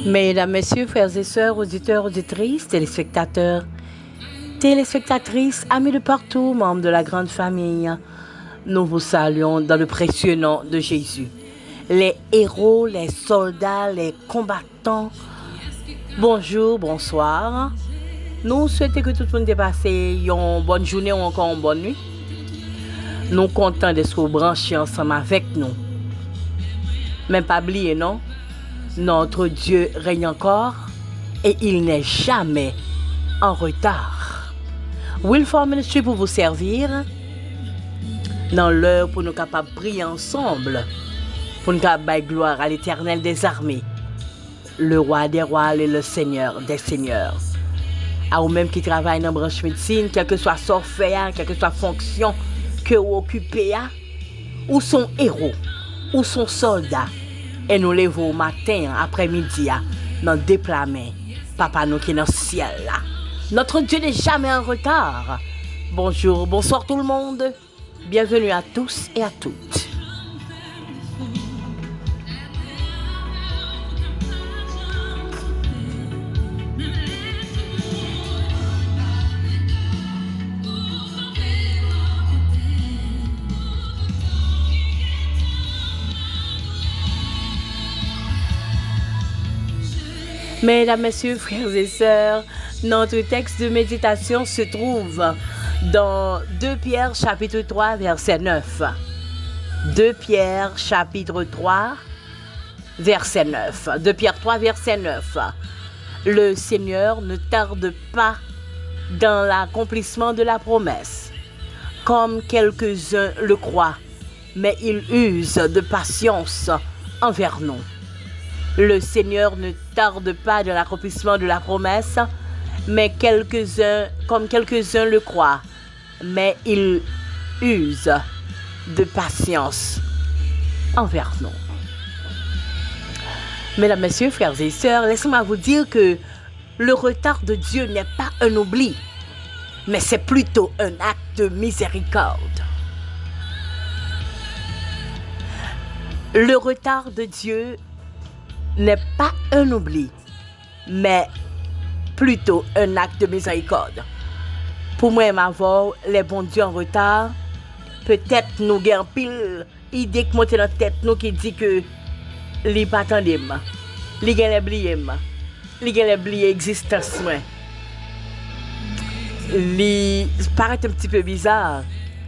Mesdames, Messieurs, frères et sœurs, auditeurs, auditrices, téléspectateurs, téléspectatrices, amis de partout, membres de la grande famille, nous vous saluons dans le précieux nom de Jésus. Les héros, les soldats, les combattants, bonjour, bonsoir. Nous souhaitons que tout le monde ait passé une bonne journée ou encore une bonne nuit. Nous sommes contents d'être branchés ensemble avec nous. Mais pas oublier, non? Notre Dieu règne encore et il n'est jamais en retard. Wilford Ministry pour vous servir dans l'heure pour nous capables de prier ensemble, pour nous capables de gloire à l'Éternel des armées, le roi des rois et le Seigneur des seigneurs. À vous-même qui travaillent dans la branche médecine, quel que soit son fait, quelle que soit la fonction que vous occupez, ou son héros, ou son soldat. Et nous levons au matin, après-midi, dans le déploiement. Papa nous qui est dans le ciel. Là. Notre Dieu n'est jamais en retard. Bonjour, bonsoir tout le monde. Bienvenue à tous et à toutes. Mesdames, Messieurs, frères et sœurs, notre texte de méditation se trouve dans 2 Pierre chapitre 3 verset 9. 2 Pierre chapitre 3 verset 9. 2 Pierre 3 verset 9. Le Seigneur ne tarde pas dans l'accomplissement de la promesse, comme quelques-uns le croient, mais il use de patience envers nous. Le Seigneur ne tarde pas dans l'accomplissement de la promesse, mais comme quelques-uns le croient, mais il use de patience envers nous. Mesdames, Messieurs, frères et sœurs, laissez-moi vous dire que le retard de Dieu n'est pas un oubli, mais c'est plutôt un acte de miséricorde. Le retard de Dieu n'est pas un oubli, mais plutôt un acte de miséricorde. Pour moi, m'avoir les bons dieux en retard, peut-être nous avons pile idée qui monte dans la tête nous qui dit que les pas attendez, les gens oublié, les oublié existence moi. Les paraît un petit peu bizarre,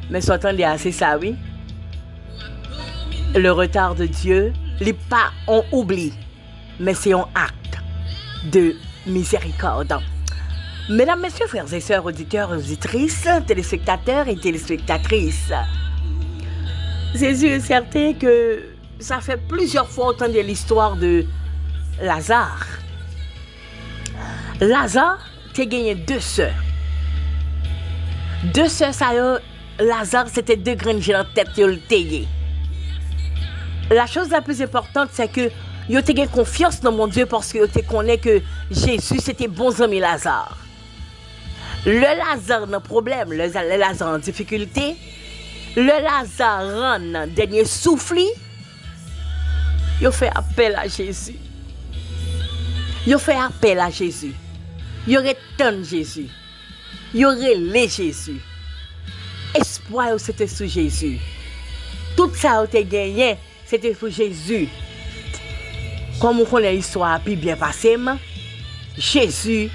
mais s'entendez assez ça oui. Le retard de Dieu, les pas on oublie. Mais c'est un acte de miséricorde. Mesdames, Messieurs, frères et sœurs, auditeurs, auditrices, téléspectateurs et téléspectatrices, Jésus est certain que ça fait plusieurs fois entendre l'histoire de Lazare. Lazare a gagné 2 sœurs. 2 sœurs, ça y est, Lazare, c'était 2 graines de tête de le tailler. La chose la plus importante, c'est que yo te gen confiance dans mon Dieu parce que yo te connaît que Jésus c'était bon ami Lazare. Le Lazare n'a problème, le Lazare en difficulté, le Lazare en dernier souffle, yo fait appel à Jésus. Yo fait appel à Jésus. Yo retourne Jésus. Yo relé Jésus. Espoir c'était sous Jésus. Tout ça yo te gagné, c'était pour Jésus. Comme on connaît l'histoire puis bien passée, Jésus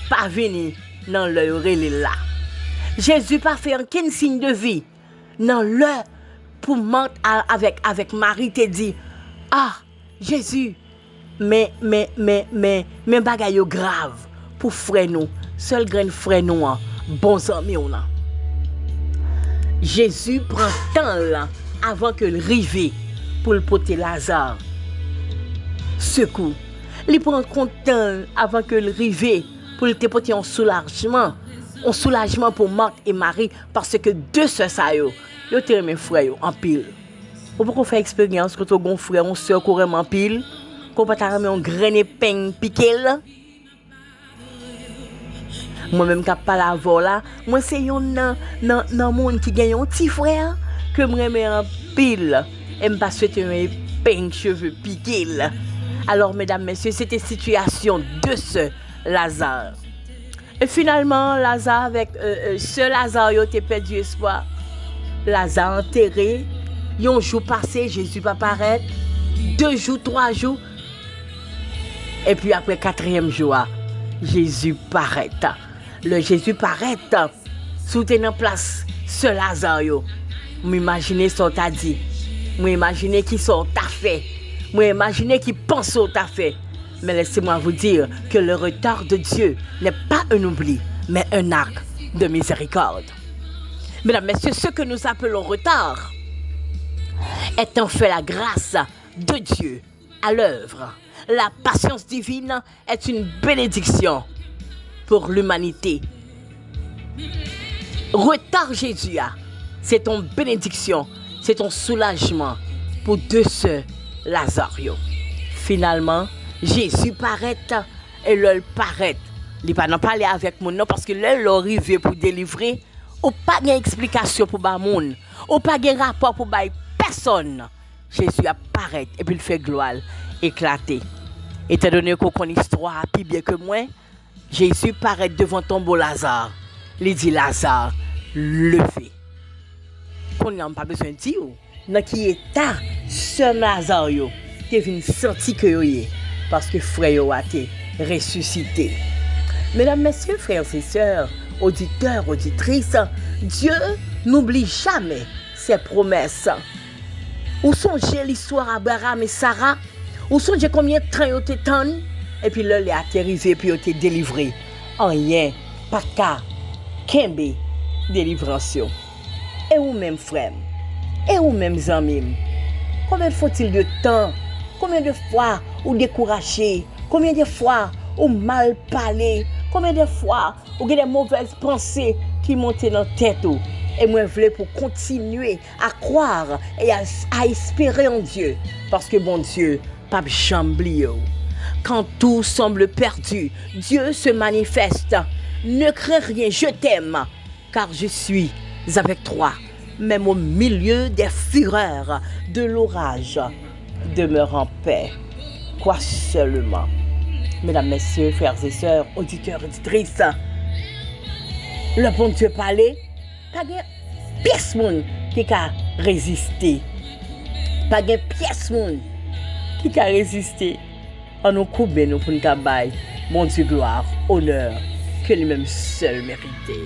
pas venu dans l'heure là. Jésus pas fait aucun signe de vie dans l'heure pour mentir avec Marie te dit ah Jésus mais bagaille grave pour frère nous seul grand frère nous bons amis on a. Jésus prend temps là avant que le rive pour le porter Lazare. Secours. Il prend temps avant que le rive pour le porter un soulagement pour Marthe et Marie parce que 2 sœurs ça yo te mes frères en pile. On peut faire expérience quand on gon frère on sœur qu'on en pile, qu'on pas ta un grain de pain piqué là. Moi même qui pas la voix là, moi c'est un nan monde qui gagne un petit frère que me remet en pile et me pas souhaiter un pain cheveux piqué là. Alors, mesdames, messieurs, c'était situation de ce Lazare. Et finalement, Lazare, avec ce Lazare, il a perdu espoir. Lazare enterré. Un jour passé, Jésus va apparaître. 2 jours, 3 jours. Et puis après 4e jour, Jésus paraît. Le Jésus paraît. Soutenant en place ce Lazare. M'imaginer ce t'a dit. M'imaginer qui sont t'a fait. M'imaginer qui pense au t'a fait. Mais laissez-moi vous dire que le retard de Dieu n'est pas un oubli, mais un acte de miséricorde. Mesdames, messieurs, ce que nous appelons retard est en fait la grâce de Dieu à l'œuvre. La patience divine est une bénédiction pour l'humanité. Retard Jésus, c'est ton bénédiction, c'est ton soulagement pour de ce Lazare. Finalement, Jésus paraît et l'œil paraît. Il ne va pas parler avec mon nom parce que l'œil est arrivé pour délivrer. Ou pas d'explication pour le monde. Ou pas de rapport pour personne. Jésus apparaît et puis il fait gloire, éclater. Étant donné qu'on connaît l'histoire plus bien que moi, Jésus paraît devant ton beau Lazare. Il dit Lazare, levez. Qu'on n'a pas besoin de dire. Dans qui état ce Lazare, tu viens sentir que est parce que frère a été ressuscité. Mesdames, messieurs, frères et sœurs, auditeurs, auditrices, Dieu n'oublie jamais ses promesses. Où songez l'histoire d'Abraham et Sarah? Où songez combien de temps ils ont été et puis là, il a arrivé et puis il a été délivré. Rien, pas de cas, Kembe, délivrance. Et où même frère? Et où même amis? Combien faut-il de temps? Combien de fois ou découragé? Combien de fois ou mal parlé? Combien de fois ou des mauvaises pensées qui montent dans la tête? Et moi, je voulais pour continuer à croire et à espérer en Dieu. Parce que bon Dieu, pas chamblier. Quand tout semble perdu, Dieu se manifeste. Ne crains rien, je t'aime, car je suis avec toi. Même au milieu des fureurs de l'orage, demeure en paix. Quoi seulement? Mesdames, messieurs, frères et sœurs, auditeurs, auditrices, le bon Dieu parlait, pas de pièce moun qui a résisté. Pas de pièce moun qui a résisté. On nous coupe nous pour nous cabaye. Mon Dieu, gloire, honneur, que lui-même seul méritait.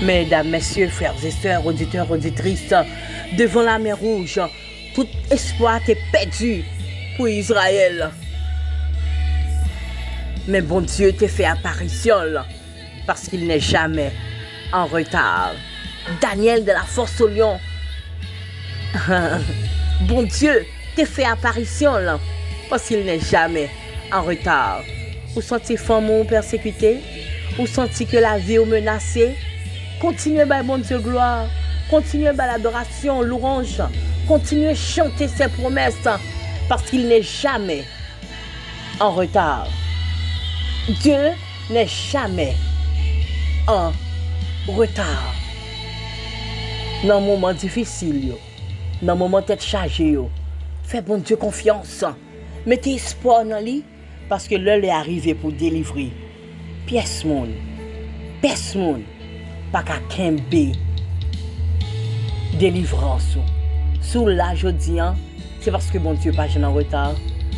Mesdames, messieurs, frères et sœurs, auditeurs, auditrices, devant la mer Rouge, tout espoir est perdu pour Israël. Mais bon Dieu t'a fait apparition parce qu'il n'est jamais en retard. Daniel de la force au lion. Bon Dieu t'a fait apparition parce qu'il n'est jamais en retard. Vous sentez femme persécuté? Vous sentez que la vie est menacée? Continuez par mon Dieu gloire. Continuez par l'adoration, l'orange. Continuez à chanter ses promesses parce qu'il n'est jamais en retard. Dieu n'est jamais en retard. Dans un moment difficile, dans un moment tête chargée, faites bon Dieu confiance. Mettez espoir dans lui parce que l'heure est arrivée pour délivrer. Pièce monde. Pas qu'à Kembe. Délivrance. Sous la jodi, c'est parce que mon Dieu pas en retard.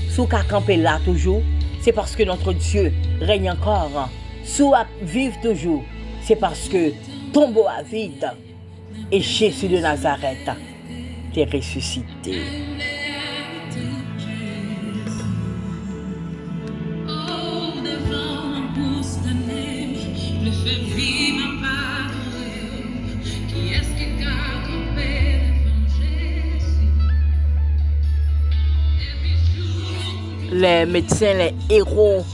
Sous qu'à camper là toujours, c'est parce que notre Dieu règne encore. Sous à vivre toujours, c'est parce que tombeau à vide et Jésus de Nazareth t'est ressuscité. Les médecins, les héros,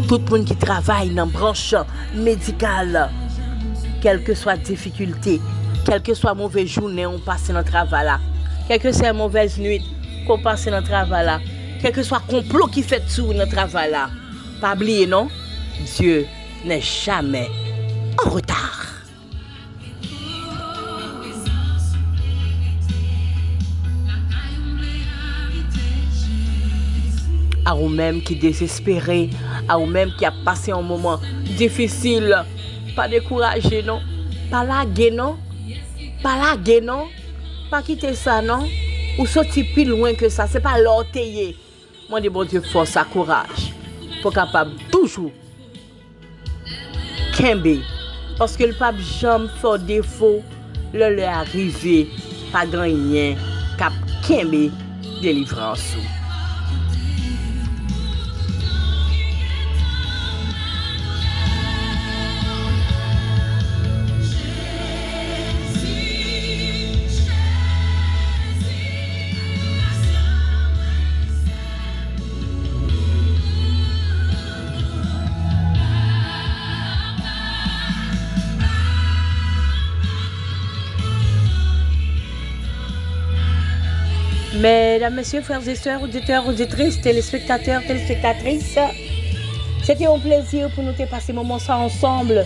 tout le monde qui travaille dans la branche médicale, quelle que soit la difficulté, quelle que soit la mauvaise journée, on passe dans le travail là, quelle que soit la mauvaise nuit, qu'on passe dans le travail là, quel que soit le complot qui fait sous notre travail là, pas oublier non, Dieu n'est jamais en retard. À vous-même qui désespéré, à vous-même qui a passé un moment difficile, pas décourager non, pas laguer non, pas quitter ça non, ou sortir plus loin que ça, c'est pas l'orteiller. Moi dis bon Dieu force, courage, pour capable toujours kembe, parce que le pape jamais fait défaut, le arrivé, pas grand rien, cap kembe délivrance. Mesdames, Messieurs, frères et sœurs, auditeurs, auditrices, téléspectateurs, téléspectatrices, c'était un plaisir pour nous de passer ce moment ça ensemble.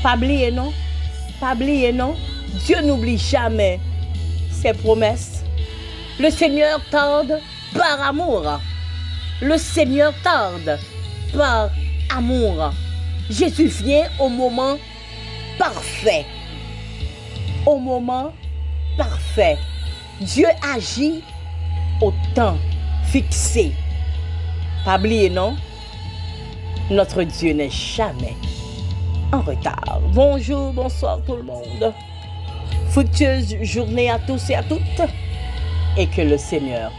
Pas oublier, non? Pas oublier, non? Dieu n'oublie jamais ses promesses. Le Seigneur tarde par amour. Le Seigneur tarde par amour. Jésus vient au moment parfait. Au moment parfait. Dieu agit au temps fixé. Pas oublier, non? Notre Dieu n'est jamais en retard. Bonjour, bonsoir tout le monde. Fructueuse journée à tous et à toutes. Et que le Seigneur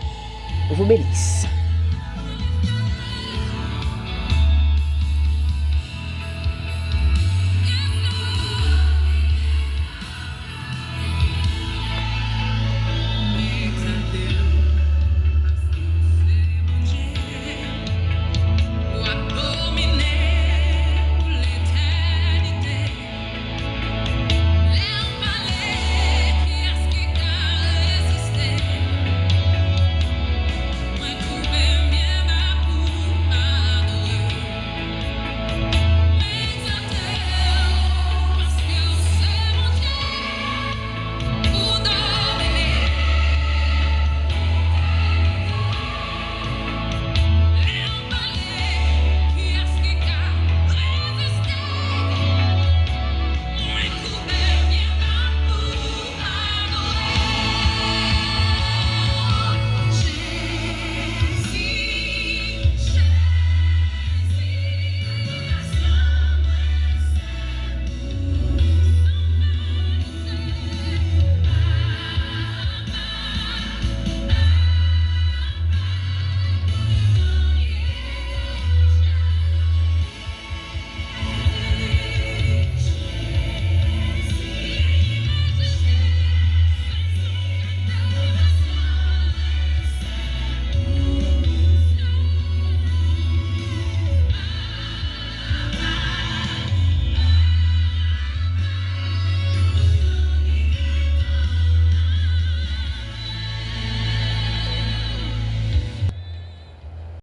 vous bénisse.